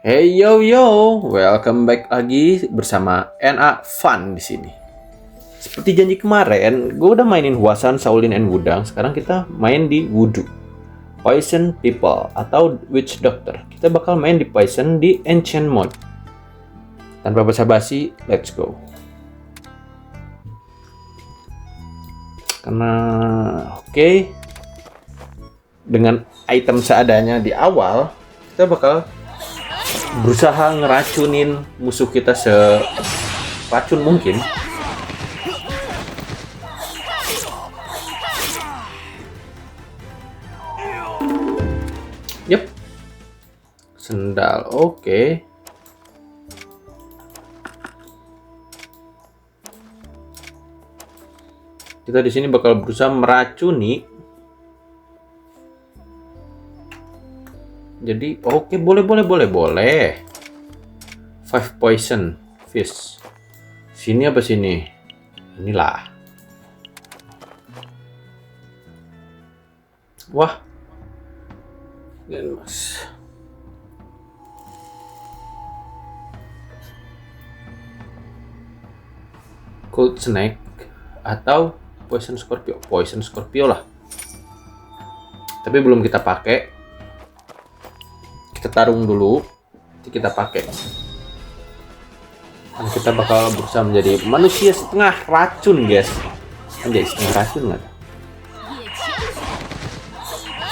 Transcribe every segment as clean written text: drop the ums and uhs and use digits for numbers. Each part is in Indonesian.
Hey yo yo, welcome back lagi bersama NA Fun di sini. Seperti janji kemarin, gue udah mainin Huasan, Shaolin, and Wudang. Sekarang kita main di Wudu, Poison People atau Witch Doctor. Kita bakal main di Poison di Ancient Mode. Tanpa basa-basi, let's go. Karena oke, dengan item seadanya di awal, kita bakal berusaha ngeracunin musuh kita seracun mungkin. Yep. Sendal, oke. Kita di sini bakal berusaha meracuni. Jadi oke, boleh. 5 poison fish. Sini apa sini? Inilah. Wah. Dan mas. Cold snake atau poison scorpio lah. Tapi belum kita pakai. Kita tarung dulu, nanti kita pakai. Dan kita bakal berusaha menjadi manusia setengah racun, guys. Anjay, setengah racun nggak?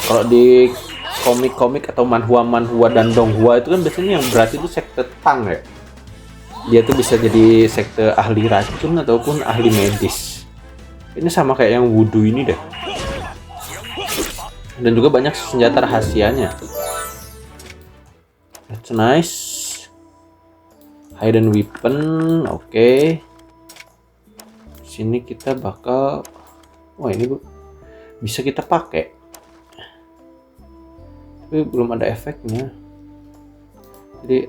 Kalau di komik-komik atau manhwa dan donghua itu kan biasanya yang berat itu sekte Tang ya. Dia tuh bisa jadi sekte ahli racun ataupun ahli medis. Ini sama kayak yang wudu ini deh. Dan juga banyak senjata rahasianya. That's nice. Hidden weapon, oke. Sini kita bakal, wah ini bisa kita pakai. Tapi belum ada efeknya. Jadi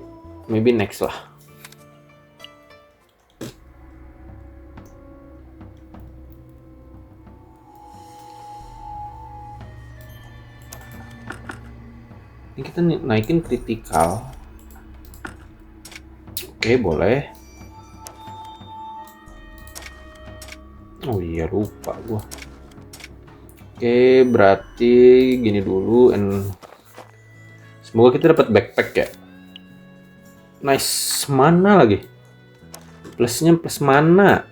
maybe next lah. Ini kita naikin kritikal. Oke, boleh. Oh iya, lupa gua. Oke, berarti gini dulu. Semoga kita dapat backpack ya. Nice, mana lagi? Plusnya plus mana?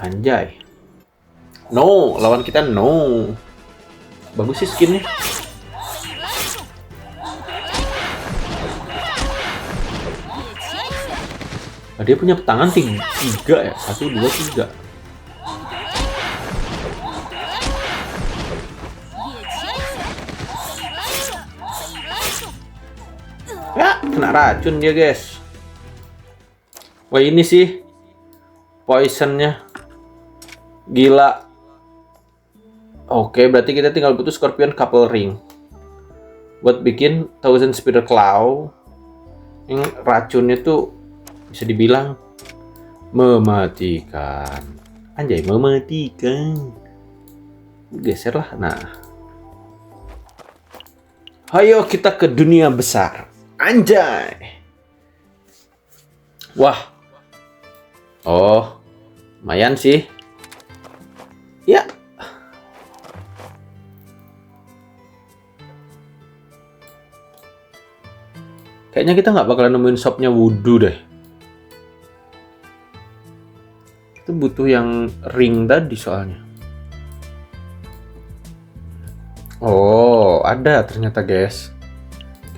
Anjay. No, lawan kita no. Bagus sih skinnya. Nah, dia punya tangan tiga ya. 1, 2, 3. Ya, kena racun dia, guys. Wah, ini sih poisonnya. Gila. Oke, berarti kita tinggal butuh Scorpion Couple Ring buat bikin Thousand Spider Claw. Yang racunnya tuh bisa dibilang mematikan. Anjay, mematikan. Geser lah. Nah, ayo kita ke dunia besar. Anjay. Wah. Oh, lumayan sih. Ya. Kayaknya kita nggak bakalan nemuin shopnya Wudu deh. Kita butuh yang ring tadi soalnya. Oh, ada ternyata, guys.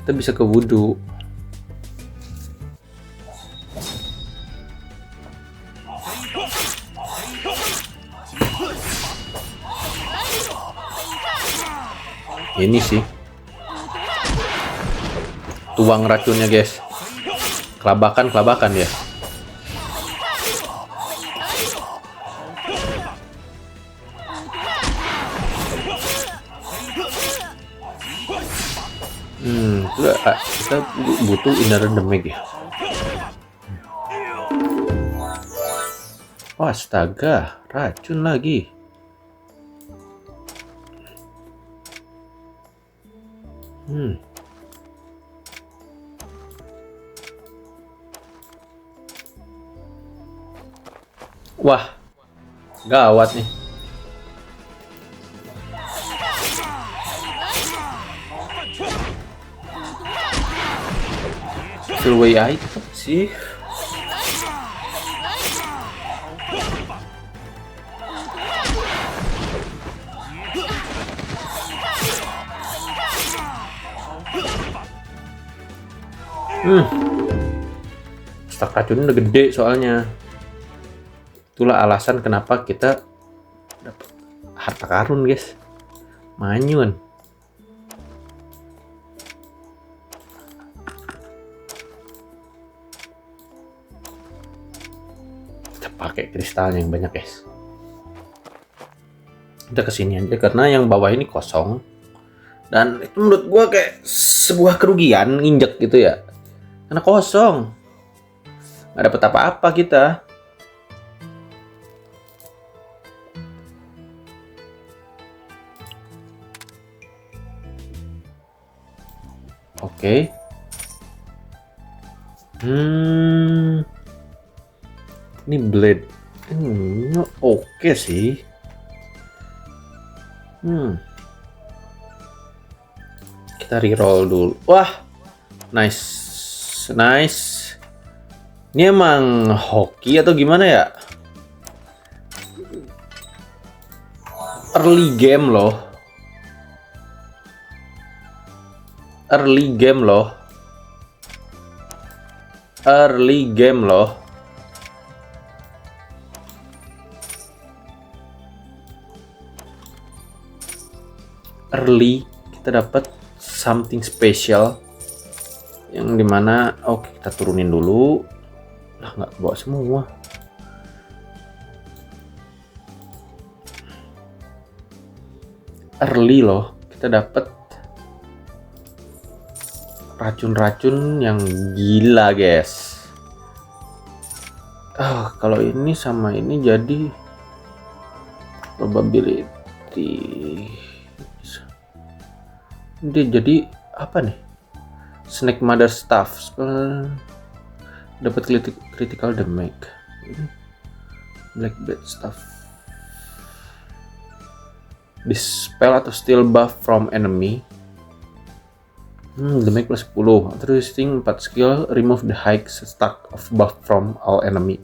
Kita bisa ke Wudu. Ini sih tuang racunnya, guys. Kelabakan ya. Kita butuh inner damage ya. Oh, astaga, racun lagi. Wah, gawat nih. Silway item sih. Stak racun udah gede soalnya. Itulah alasan kenapa kita dapat harta karun, guys. Manyun. Kita pakai kristalnya yang banyak, guys. Kita kesini aja karena yang bawah ini kosong. Dan itu menurut gua kayak sebuah kerugian nginjek gitu ya. Karena kosong. Nggak dapat apa-apa kita. Oke. Ini blade. Oke sih. Kita reroll dulu. Wah, nice. Ini emang hoki atau gimana ya? Early game loh. Early game loh. Early kita dapat something special yang dimana oke, kita turunin dulu. Lah, nggak bawa semua. Early loh, kita dapat racun-racun yang gila, guys. Kalau ini sama ini jadi probability. Dia jadi apa nih? Snake Mother Staff. Dapat critical damage. Black Bat Staff. Dispel atau steal buff from enemy. Damage plus 10. Terus 4 skill, remove the high stack of buff from all enemy.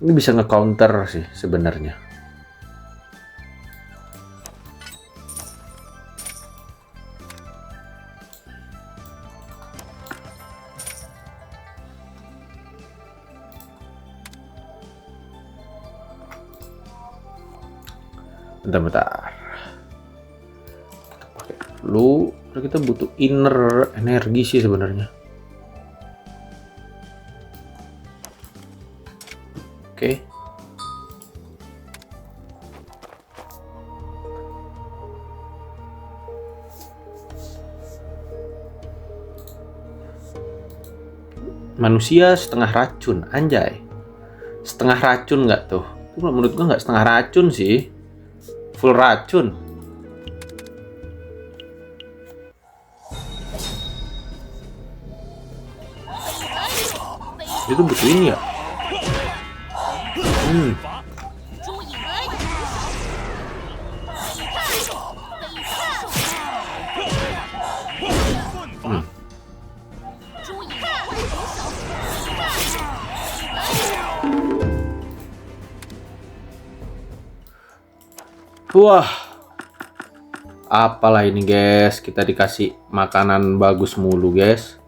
Ini bisa nge-counter sih sebenarnya. Bentar. Kita pakai dulu. Kita butuh inner energi sih sebenarnya. Oke. Manusia setengah racun, anjay. Setengah racun nggak tuh? Itu menurut gua nggak setengah racun sih. Full racun. Itu butuh ini ya. Wah, apalah ini, guys? Kita dikasih makanan bagus mulu, guys.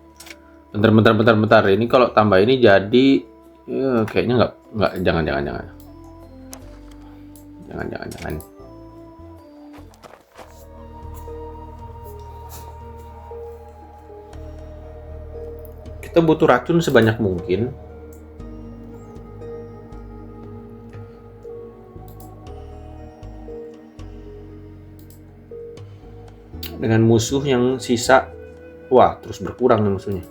Bentar. Ini kalau tambah ini jadi kayaknya nggak. Jangan. Kita butuh racun sebanyak mungkin. Dengan musuh yang sisa, wah, terus berkurang nih musuhnya.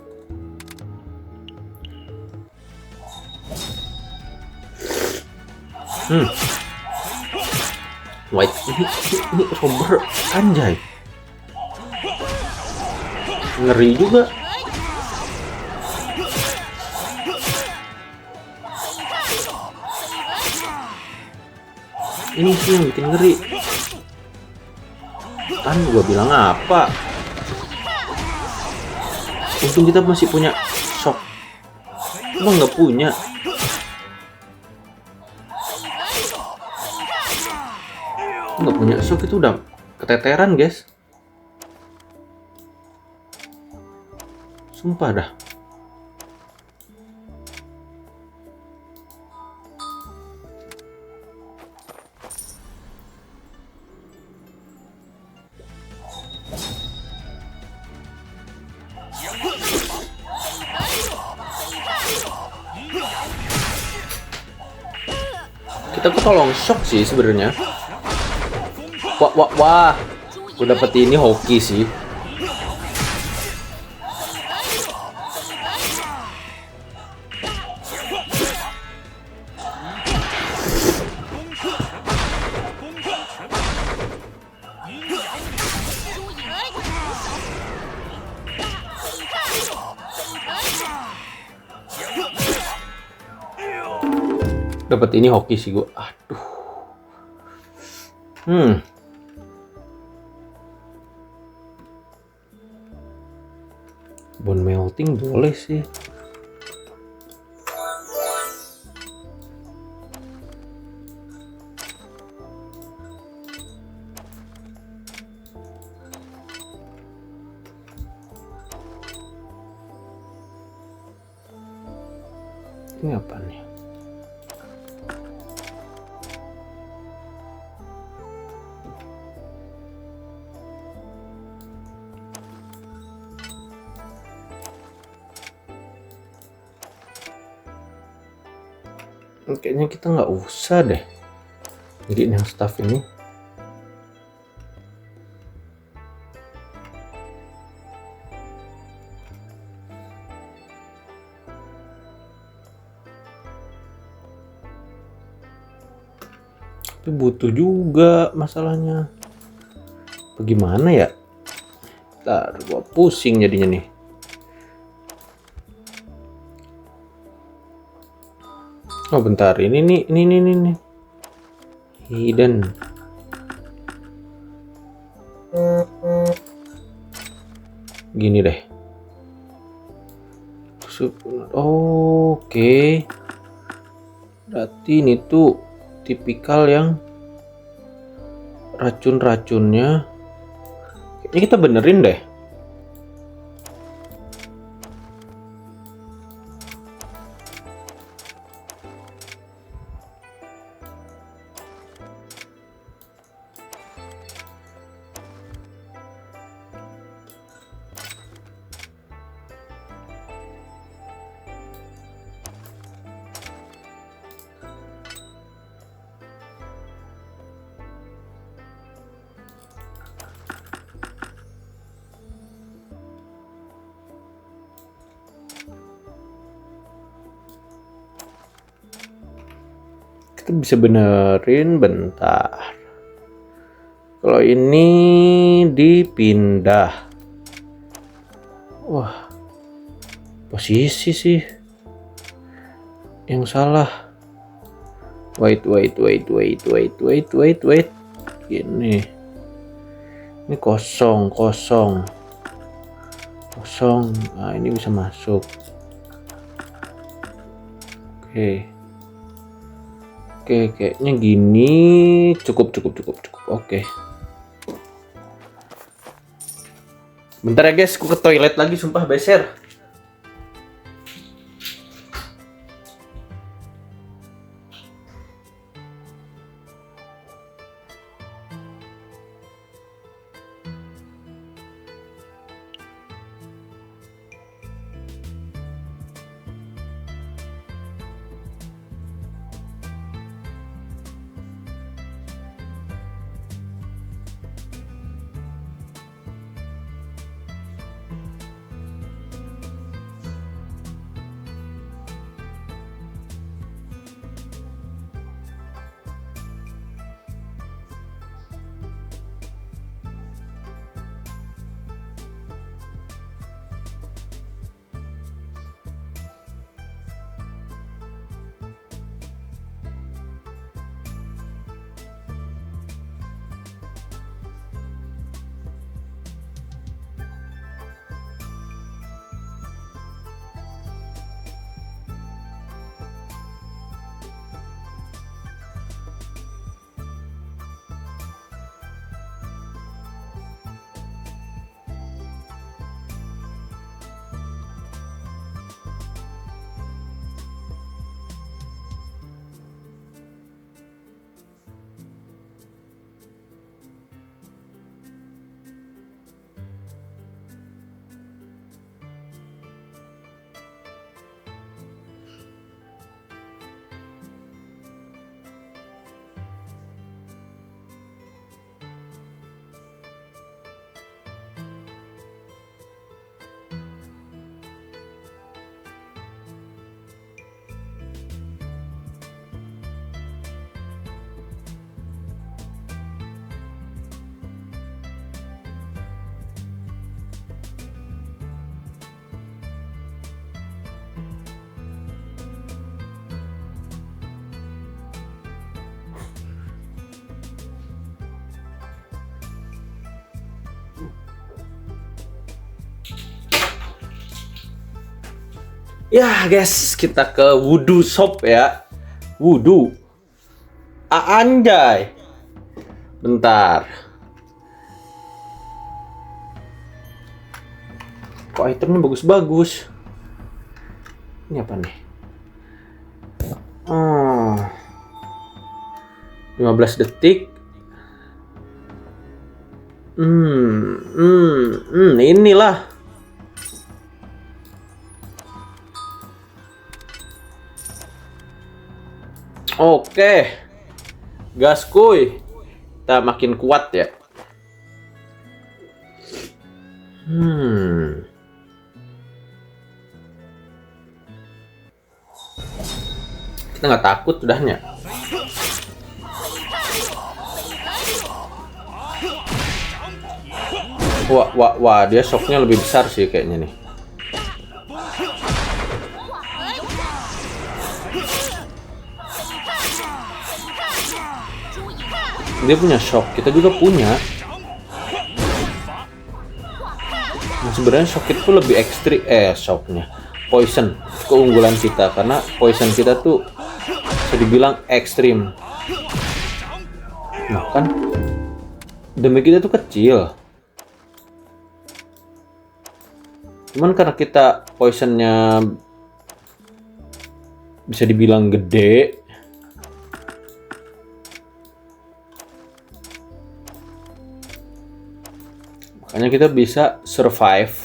Hmm. White ini Robber anjay. Ngeri juga. Ini sih yang bikin ngeri. Kan gua bilang apa? Untung kita masih punya shock. Emang nggak punya. Nggak punya shock itu udah keteteran guys. Sumpah dah. Kita ketolong shock sih sebenarnya. Wah. Gue dapet ini hoki sih. Dapat ini hoki sih gue. Aduh. Bone melting boleh sih. Ini apa nih? Kayaknya kita nggak usah deh jadiin yang staff ini. Tapi butuh juga masalahnya. Bagaimana ya? Ntar gua pusing jadinya nih. Oh bentar, ini nih. Hidden. Gini deh. Oke. Berarti ini tuh tipikal yang racun-racunnya. Kayaknya kita benerin deh. Kita bisa benerin bentar. Kalau ini dipindah. Wah. Posisi sih yang salah. Wait. Gini. Ini kosong. Nah, ini bisa masuk. Oke, kayaknya gini cukup. Oke. Bentar ya guys, aku ke toilet lagi, sumpah beser. Ya guys, kita ke Wudhu Shop ya. Wudhu. Anjay. Bentar. Kok itemnya bagus-bagus? Ini apa nih? 15 detik. Inilah. Oke. Gas kuy. Kita makin kuat ya. Kita nggak takut udahnya. Wah, dia shocknya lebih besar sih kayaknya nih. Dia punya shock, kita juga punya. Nah, sebenarnya shock itu lebih ekstrim, shocknya poison keunggulan kita, karena poison kita tuh bisa dibilang ekstrim. Nah kan damage kita tuh kecil, cuman karena kita poisonnya bisa dibilang gede, makanya kita bisa survive.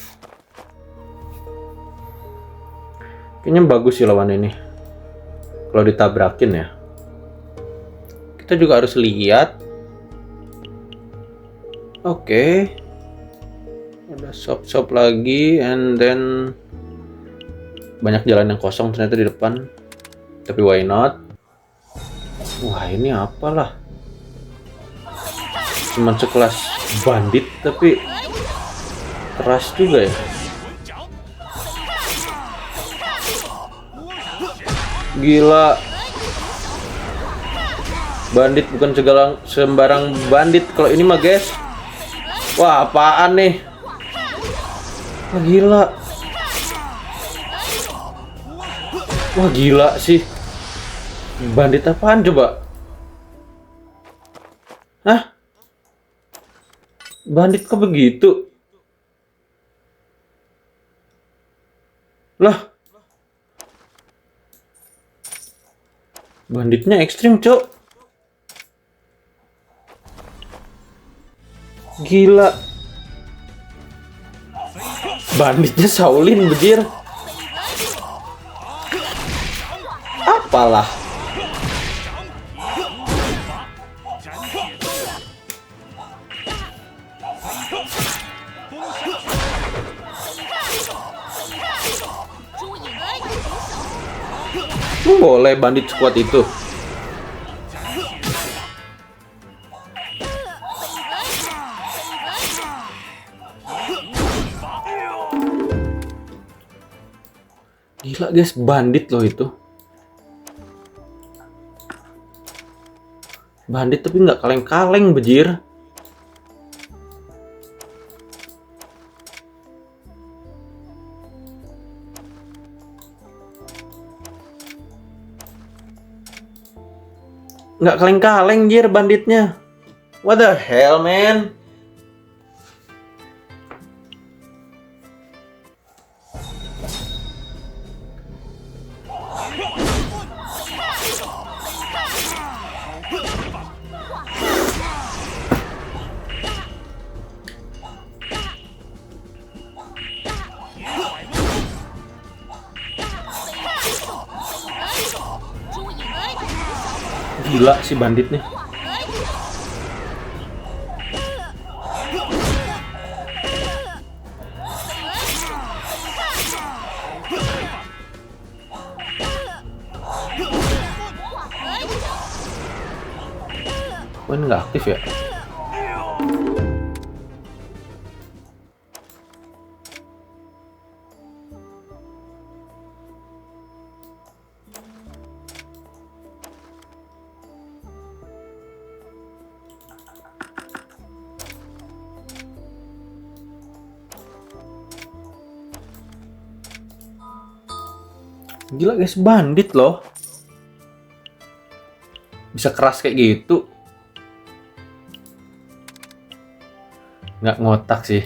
Kayaknya bagus sih lawan ini kalau ditabrakin ya. Kita juga harus lihat. Oke. Ada shop lagi, and then banyak jalan yang kosong ternyata di depan. Tapi why not? Wah, ini apalah. Cuman sekelas bandit tapi keras juga ya. Gila. Bandit bukan sembarang bandit kalau ini mah, guys. Wah, apaan nih? Wah, gila. Wah, gila sih. Bandit apaan coba? Hah? Bandit kok begitu? Lah. Banditnya ekstrim, cok. Gila. Banditnya Shaolin, bejir. Apalah. Boleh bandit sekuat itu. Gila guys, bandit loh itu. Bandit tapi nggak kaleng-kaleng, bejir. Nggak kaleng-kaleng, jir, banditnya. What the hell, man? Gila si bandit nih. Kok ini nggak aktif ya? Gila guys, bandit loh. Bisa keras kayak gitu. Nggak ngotak sih.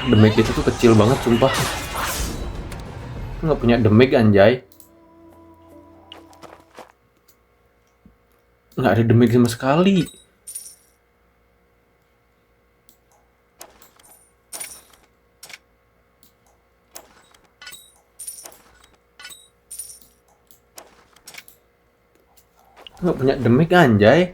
Damage itu tuh kecil banget sumpah. Nggak punya damage anjay. Nggak ada damage sama sekali. Nggak punya damage anjay.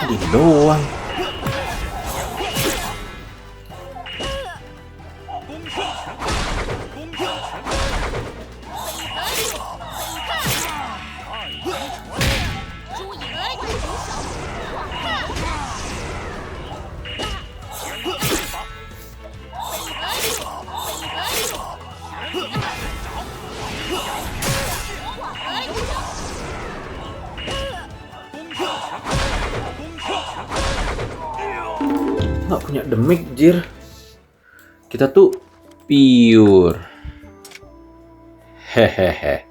Ini doang. Nggak punya damage jir. Kita tuh pure. Hehehe.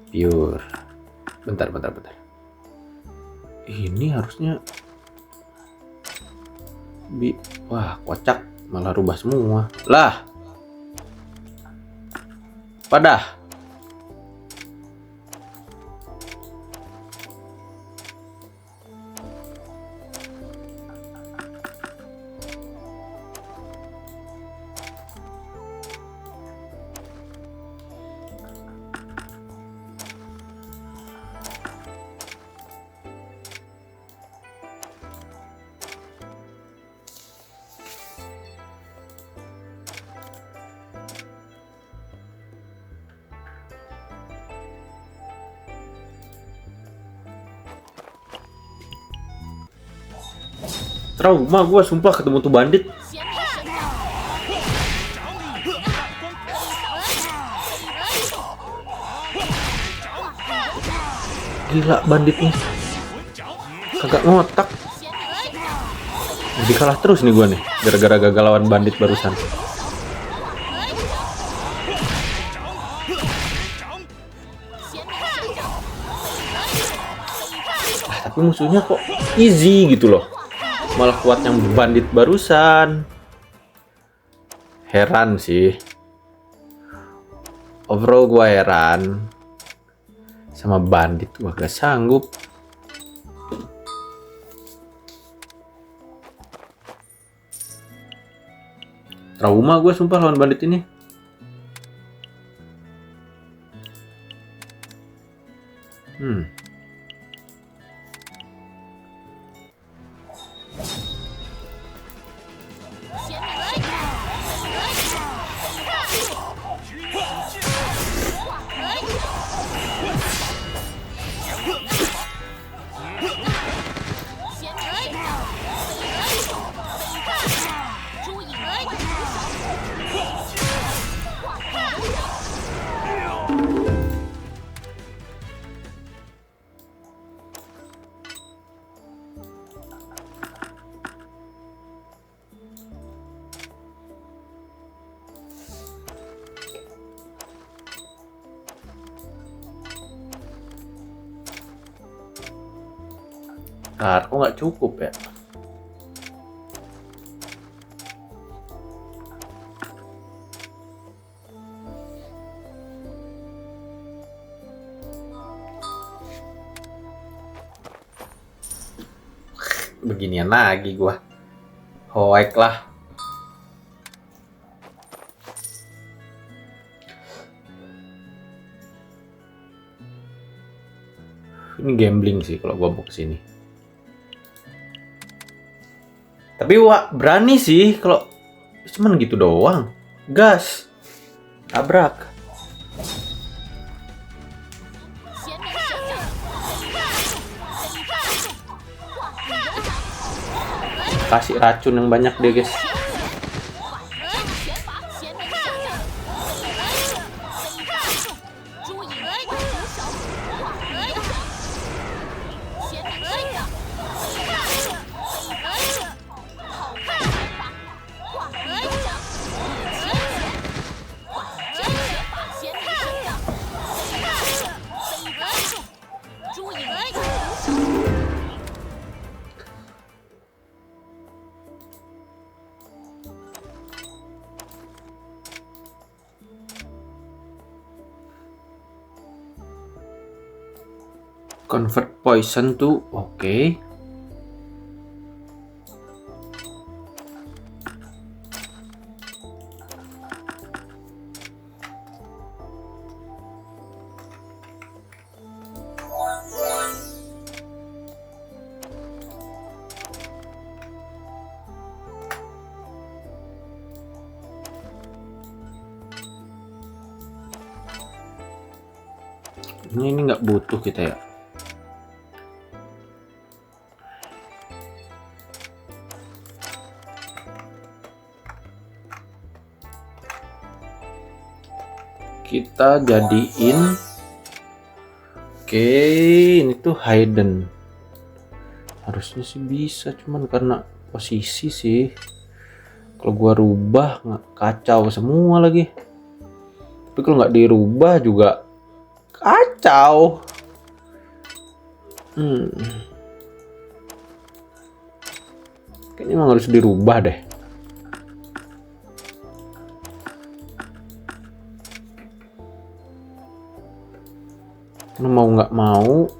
Pure. Bentar. Ini harusnya wah, kocak, malah rubah semua. Lah. Padah. Trauma gue sumpah ketemu tuh bandit. Gila banditnya. Kagak ngotak. Jadi kalah terus nih gue nih. Gara-gara gagal lawan bandit barusan. Tapi musuhnya kok easy gitu loh. Malah kuat yang bandit barusan. Heran sih. Overall gue heran sama bandit. Gue gak sanggup. Trauma gue sumpah lawan bandit ini. Kok nggak cukup ya? Beginian lagi gua. Hoek lah. Ini gambling sih kalau gua mau kesini. Tapi wah berani sih kalau cuman gitu doang. Gas. Tabrak. Kasih racun yang banyak deh guys. Convert poison tuh oke. Ini nggak butuh kita ya. Kita jadiin oke, ini tuh hidden. Harusnya sih bisa, cuman karena posisi sih. Kalau gua rubah nggak kacau semua lagi. Tapi kalau nggak dirubah juga kacau. Kayaknya emang harus dirubah deh. Karena mau nggak mau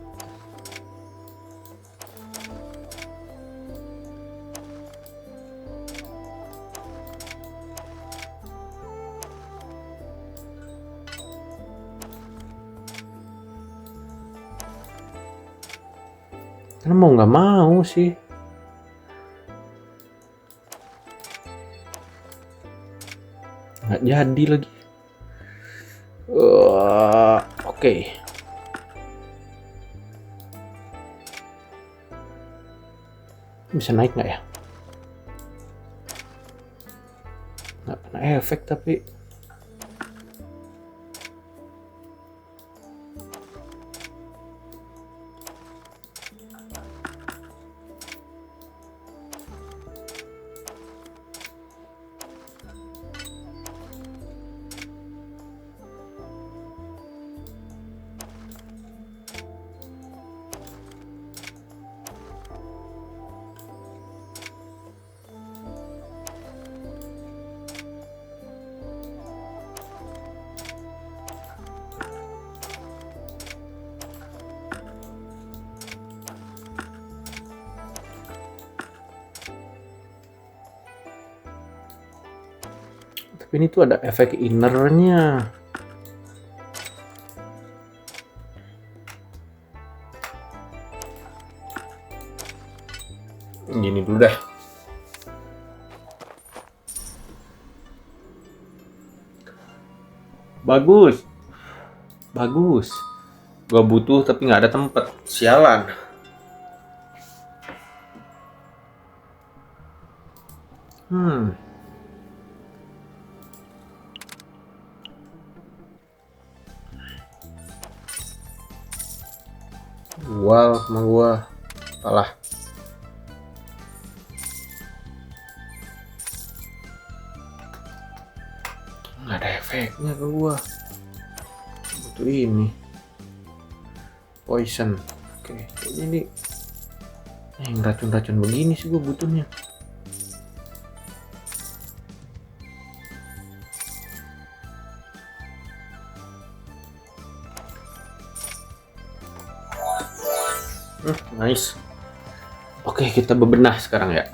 nggak mau sih. Nggak jadi lagi. Oke. Bisa naik nggak ya? Nggak kena efek tapi. Tapi ini tuh ada efek innernya. Gini dulu dah. Bagus. Bagus. Gua butuh tapi nggak ada tempat. Sialan. Dual sama gua. Salah. Nggak ada efeknya ke gua. Butuh ini. Poison. Oke, ini yang racun-racun begini sih gua butuhnya. Nice. Oke. Oke, kita bebenah sekarang ya.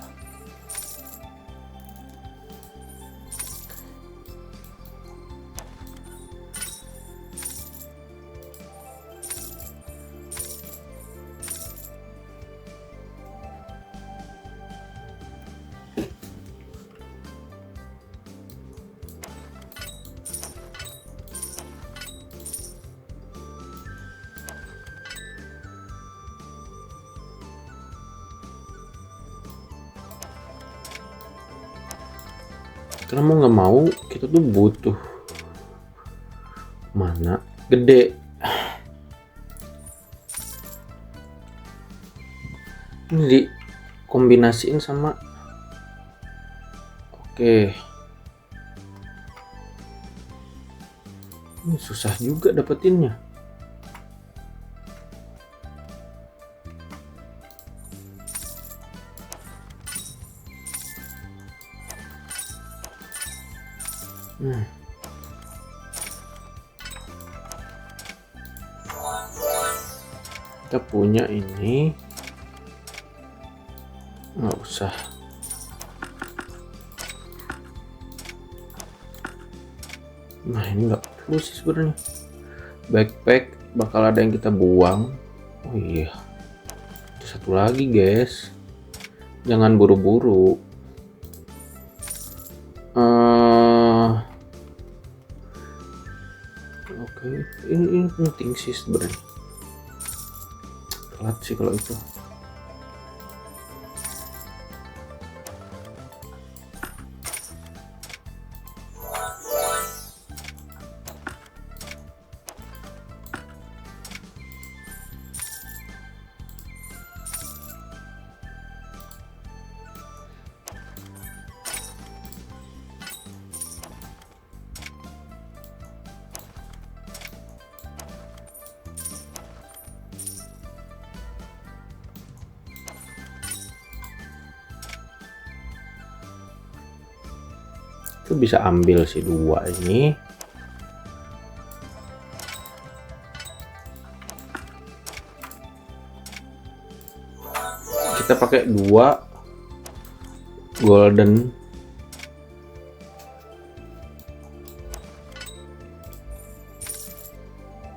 Karena mau nggak mau kita tuh butuh mana gede. Ini dikombinasiin sama, oke. Ini susah juga dapetinnya. Kita punya ini, nggak usah. Nah ini nggak perlu sih sebenarnya. Backpack bakal ada yang kita buang. Oh iya, ada satu lagi guys, jangan buru-buru. Oke, ini penting sih sebenarnya. Telat sih kalau itu. Itu bisa ambil si dua ini. Kita pakai dua golden.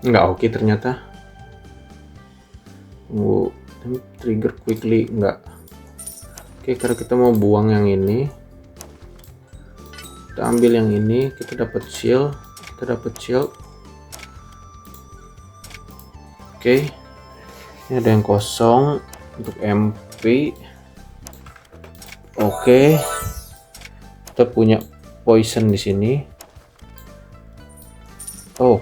Nggak oke ternyata. Trigger quickly nggak. Oke, karena kita mau buang yang ini, kita ambil yang ini, kita dapat shield. Oke, ini ada yang kosong untuk MP. Oke, kita punya poison di sini. Oh.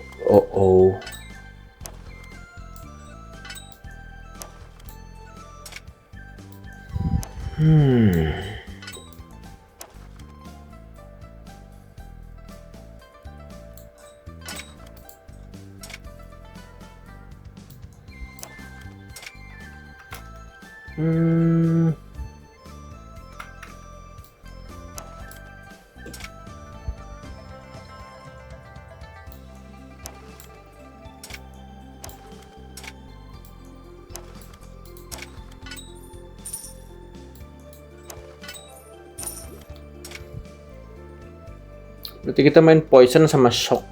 Berarti kita main poison sama shock.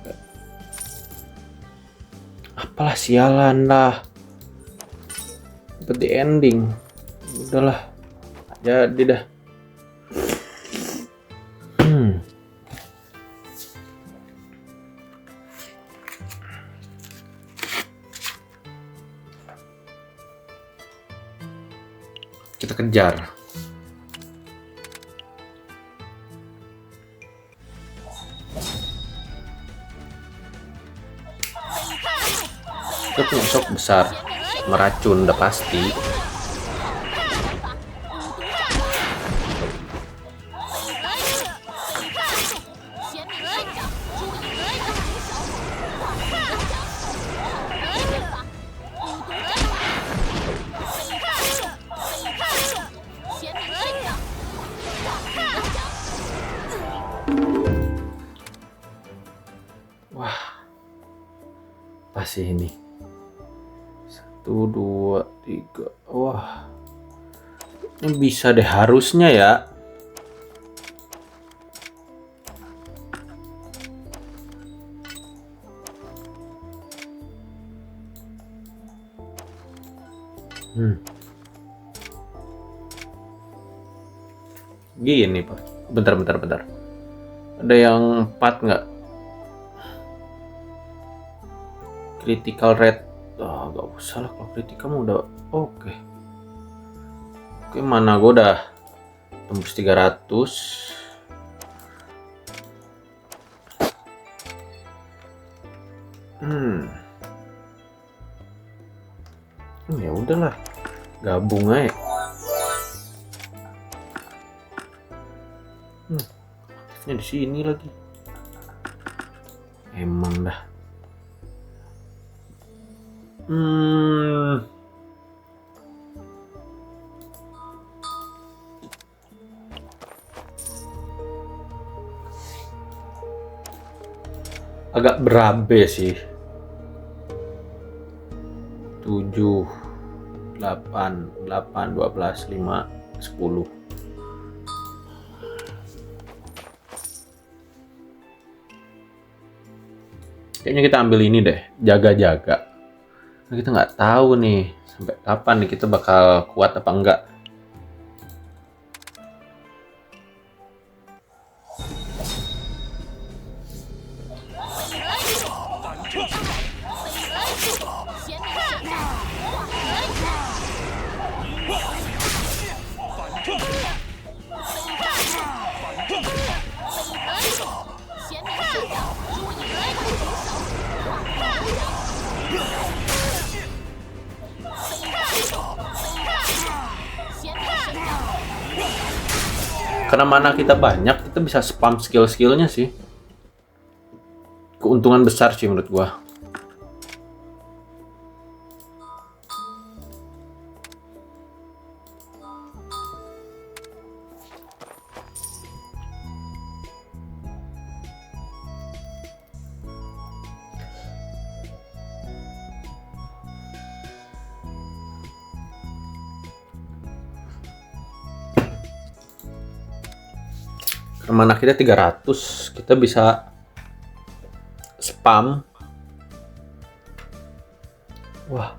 Apalah, sialan lah. Dapat di ending. Udahlah. Jadi dah. Kita kejar. Kita punya shock besar, meracun udah pasti. Wah, pasti ini. 1, 2, 3. Wah. Ini bisa deh harusnya ya. Gini Pak. Bentar. Ada yang 4 nggak? Critical rate. Oh, nggak usah lah kalau critical mah udah oke. Oke, mana gue udah tembus 300. Ya udahlah. Gabung aja. Aktifnya di sini lagi. Emang dah. Agak berabe sih. 7 8 12 5 10. Kayaknya kita ambil ini deh, jaga-jaga. Nah, kita nggak tahu nih sampai kapan nih kita bakal kuat apa enggak. Karena mana kita banyak, kita bisa spam skill-skillnya sih. Keuntungan besar sih menurut gua. Karena mana kita 300, kita bisa spam. Wah.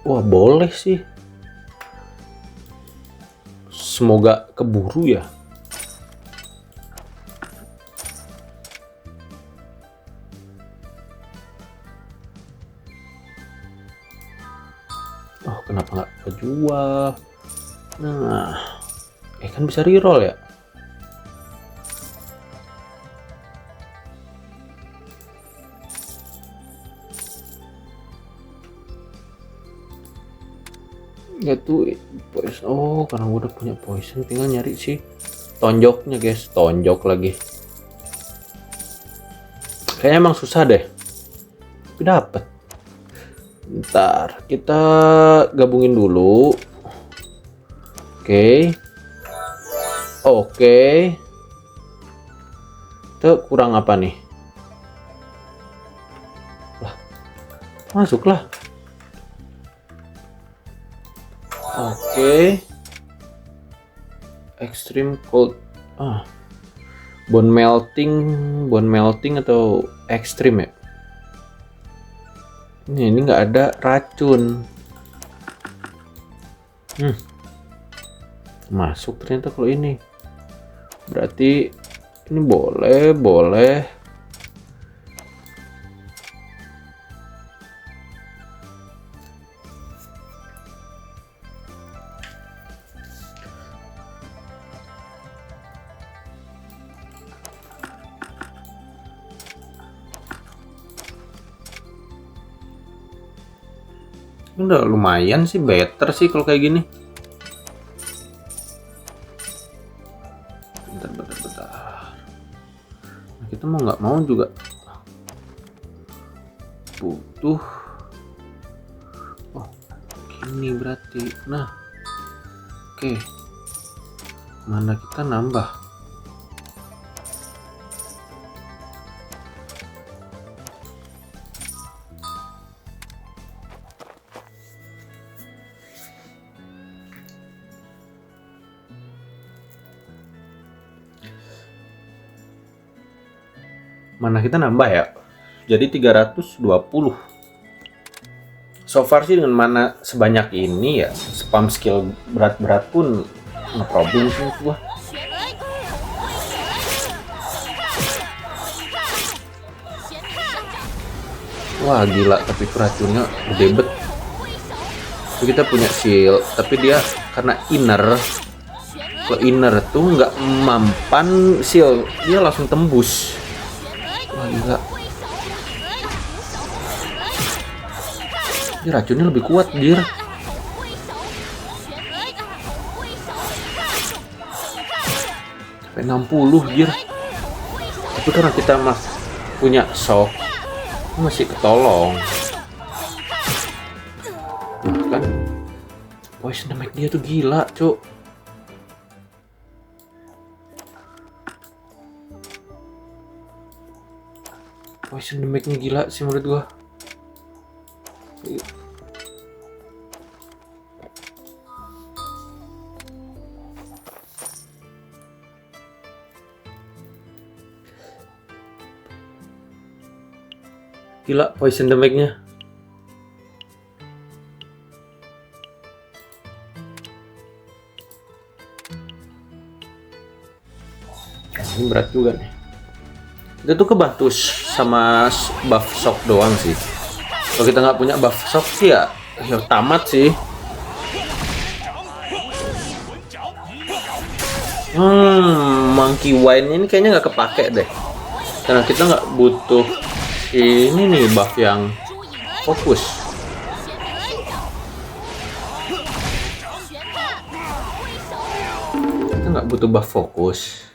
Wah, boleh sih. Semoga keburu ya. Oh, kenapa nggak kejual? Nah, kan bisa reroll ya. Ya tuh poison. Oh, karena gue udah punya poison, tinggal nyari sih tonjoknya guys. Tonjok lagi. Kayaknya emang susah deh. Tapi dapet. Bentar, kita gabungin dulu. Oke. Itu kurang apa nih? Lah, masuklah. Oke. Extreme cold. Bone melting atau extreme ya? Ini nggak ada racun. Masuk ternyata kalau ini. Berarti ini boleh. Udah lumayan sih, better sih kalau kayak gini. Bentar. Nah, kita mau nggak mau juga butuh. Oh, gini berarti. Nah, oke. Mana kita nambah? mana kita nambah ya. Jadi 320. So far sih dengan mana sebanyak ini ya, spam skill berat-berat pun nggak problem sih gua. Wah gila, tapi racunnya gede bet. Itu kita punya shield, tapi dia karena inner, kalau inner tuh nggak mempan shield, dia langsung tembus. Wah gila. Ini racunnya lebih kuat, dir. Sampai 60, dir. Tapi karena kita punya shock, masih ketolong. Nah, kan poison damage dia tuh gila, cuk. Poison damage-nya gila sih menurut gua. Gila poison damage-nya. Ini berat juga nih. Itu tuh kebantu sama buff shock doang sih. Kalau kita nggak punya buff shock sih ya tamat sih. Monkey wine ini kayaknya nggak kepake deh. Karena kita nggak butuh ini nih buff yang fokus. Kita nggak butuh buff fokus.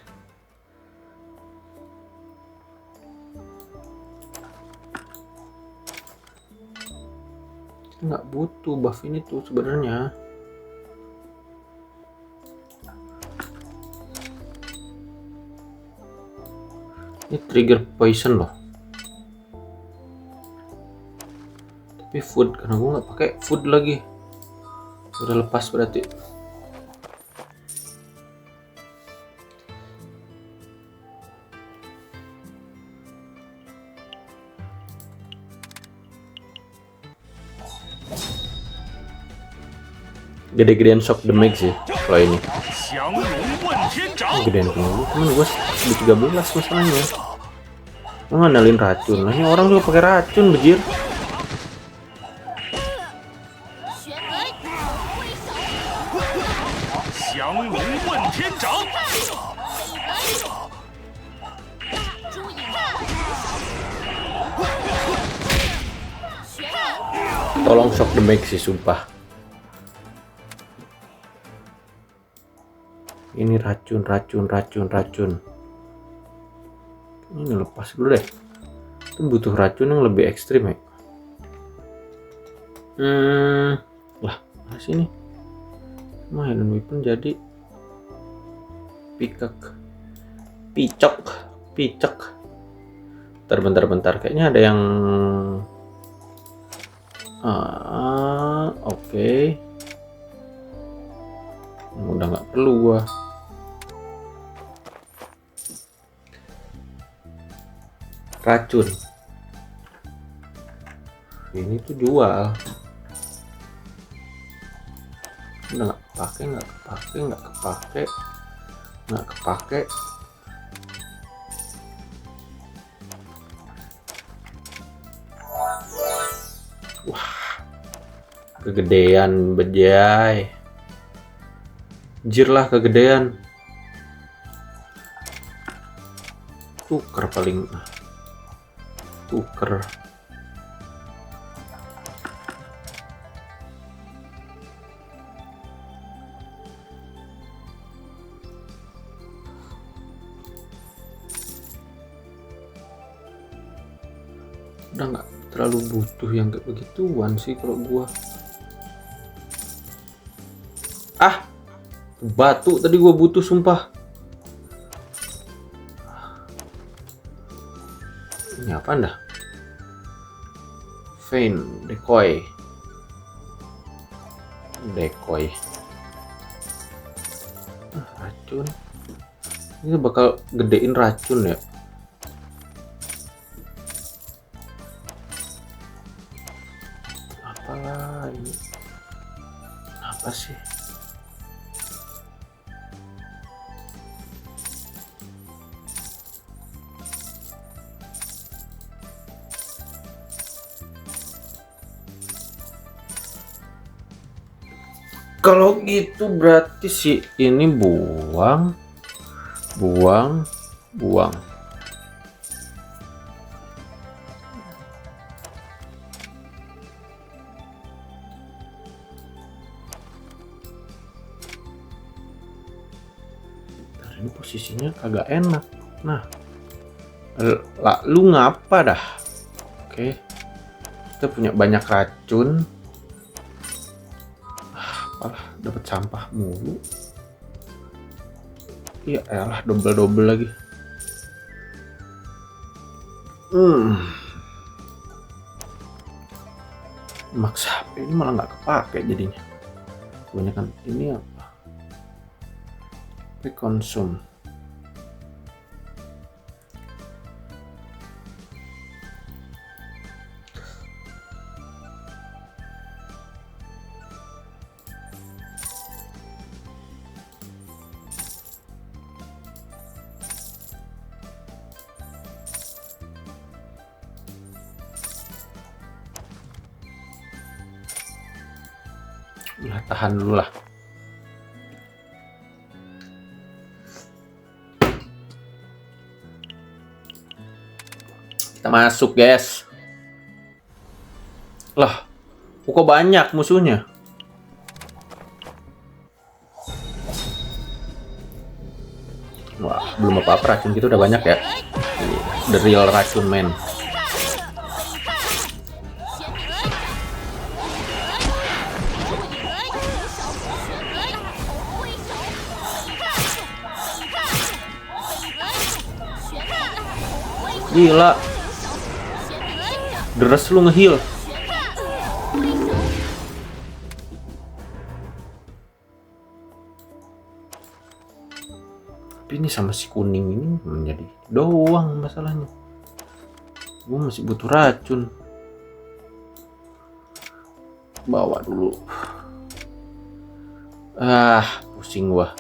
Kita nggak butuh buff ini tuh sebenarnya. Ini trigger poison loh. Tapi food, karena gue nggak pakai food lagi, udah lepas berarti. Gede-gedean shock damage sih kalau ini. Gedean punya gue, temen gue di 13 masalahnya. Ngandalin racun, nah ini orang juga pakai racun bejir. Tolong shock damage sih sumpah. Ini racun. Ini lepas dulu deh. Itu butuh racun yang lebih ekstrim ya. Lah, mana sini? Hidden weapon jadi picok. Bentar. Kayaknya ada yang oke. Udah nggak perlu gua. Racun. Ini tuh jual. Udah nggak kepake. Wah, kegedean bejay. Jir lah kegedean. Tuker. Udah nggak terlalu butuh yang kayak begituan sih kalau gua. Batu tadi gua butuh sumpah. Ini apa dah? Feint, decoy. Racun. Ini bakal gedein racun ya. apa sih? Kalau gitu berarti sih ini buang, buang, buang. Ini posisinya agak enak. Nah, lu ngapa dah? Oke, kita punya banyak racun. Apalah, dapat sampah mulu. Iya, elah double lagi. Maksa ini malah nggak kepake jadinya. Kebanyakan ini apa? Konsum. Nah, tahan dulu lah. Kita masuk, guys. Lah, kok banyak musuhnya? Wah, belum apa-apa, racun kita udah banyak ya. The real racun man. Gila. Deres lu nge-heal. Tapi ini sama si kuning ini menjadi doang masalahnya. Gue masih butuh racun. Bawa dulu. Pusing gua.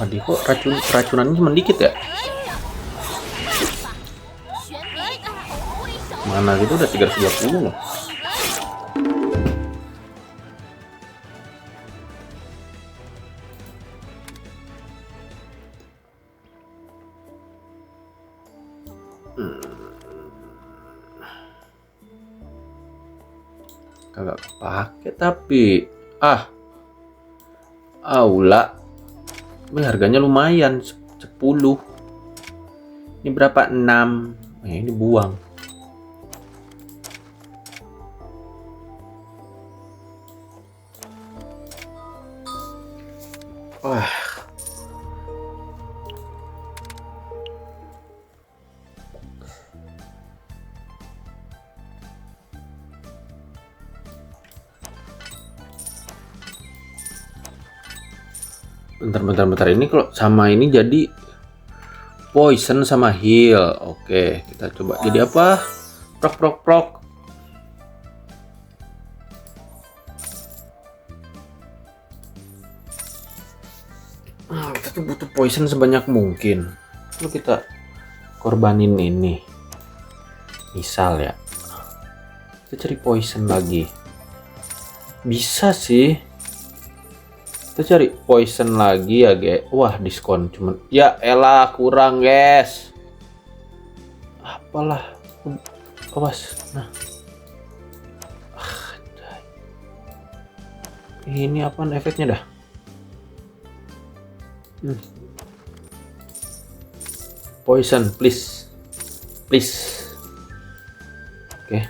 Waduh, kok racunannya cuma dikit ya? Mana gitu udah 320 loh. Kagak kepake tapi aula. Harganya lumayan 10. Ini berapa? 6. Ini buang. Wah. Bentar, ini kalau sama ini jadi poison sama heal. Oke, kita coba jadi apa? Prok. Kita tuh butuh poison sebanyak mungkin. Lalu kita korbanin ini. Misal ya, kita cari poison lagi. Bisa sih. Kita cari poison lagi ya, guys. Wah, diskon cuman. Ya elah, kurang, guys. Apalah. Awas. Nah. Ini apaan efeknya dah? Poison, please. Oke.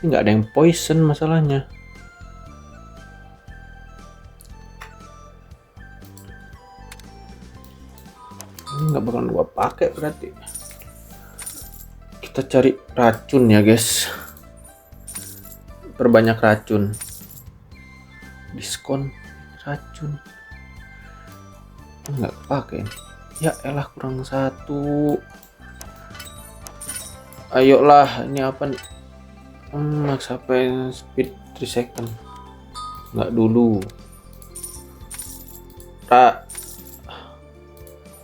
Tapi nggak ada yang poison masalahnya. nggak bakalan gua pakai berarti. Kita cari racun ya guys. Perbanyak racun. Diskon racun. Nggak pakai. Ya elah, kurang 1. Ayolah, ini apa nih? Max HP speed 3 second. Nggak dulu.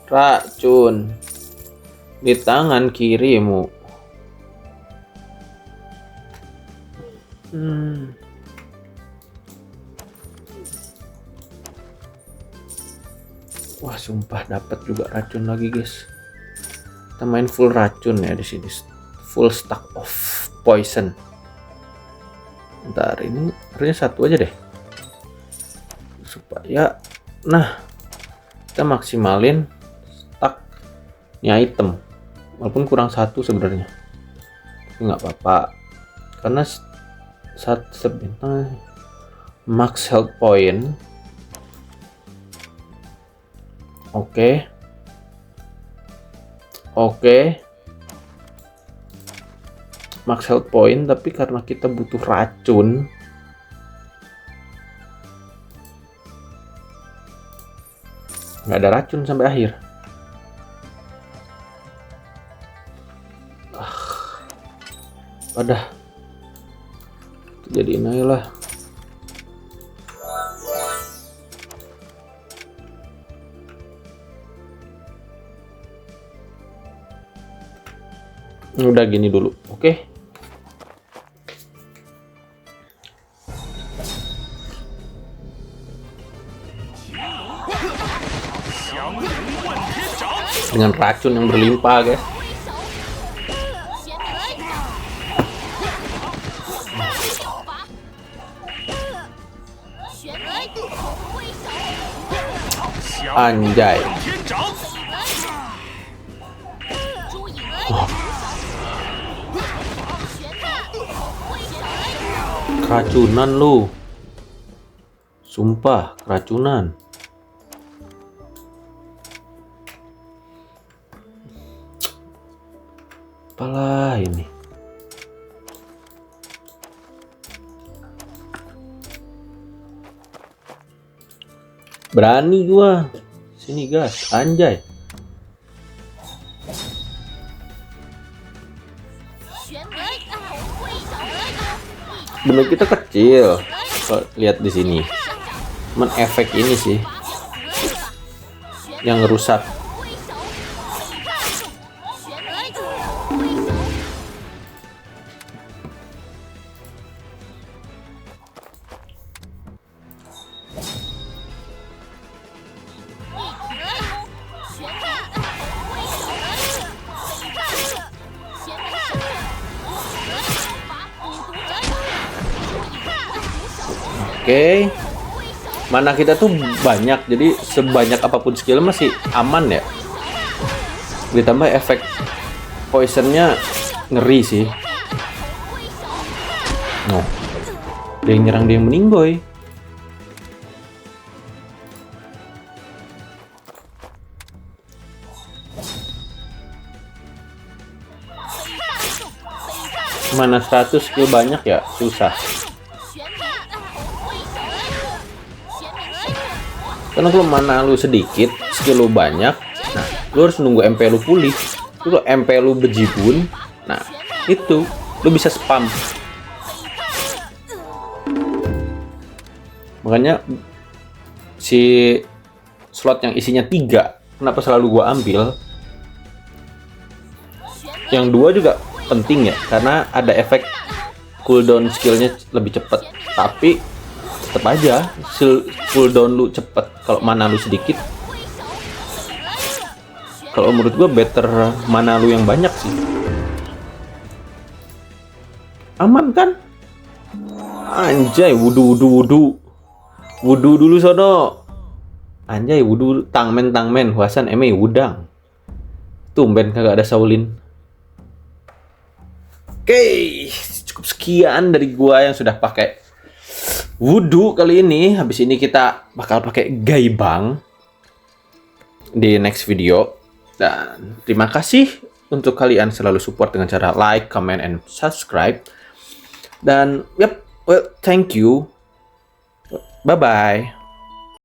Racun di tangan kirimu. Wah, sumpah dapat juga racun lagi guys. Kita main full racun ya di sini. Full stack of poison. Ntar ini harusnya 1 aja deh. Supaya nah, kita maksimalin stacknya item. Walaupun kurang 1 sebenarnya. Tapi nggak apa-apa. Karena setiap bintang max health point. Oke. Max health point, tapi karena kita butuh racun, nggak ada racun sampai akhir. Udah, jadiin aja lah. Udah gini dulu, oke? Dengan racun yang berlimpah, guys. Anjay. Keracunan lu. Sumpah, keracunan. Apalah ini. Berani gua. Sini gas, anjay. Bener kita kecil. Lihat di sini. Cuman efek ini sih yang rusak. Oke, mana kita tuh banyak, jadi sebanyak apapun skill masih aman ya. Ditambah efek poisonnya ngeri sih. No, dia yang nyerang, dia yang meninggoy. Mana 100 skill banyak ya, susah. Karena kalau mana lu sedikit, skill lu banyak, nah lu harus nunggu MP lu pulih. Kalau MP lu bejibun, nah itu lu bisa spam. Makanya si slot yang isinya 3, kenapa selalu gua ambil? Yang 2 juga penting ya, karena ada efek cooldown skillnya lebih cepat. Tapi tetap aja cooldown lu cepet kalau mana lu sedikit. Kalau menurut gua better mana lu yang banyak sih. Aman kan? Anjay, wudu dulu sono. Anjay, wudu tangmen Huasan eme wudang. Tumben kagak ada Shaolin. Oke, cukup sekian dari gua yang sudah pakai wudu kali ini. Habis ini kita bakal pakai gaibang di next video. Dan terima kasih untuk kalian selalu support dengan cara like, comment, and subscribe. Dan well, thank you. Bye-bye.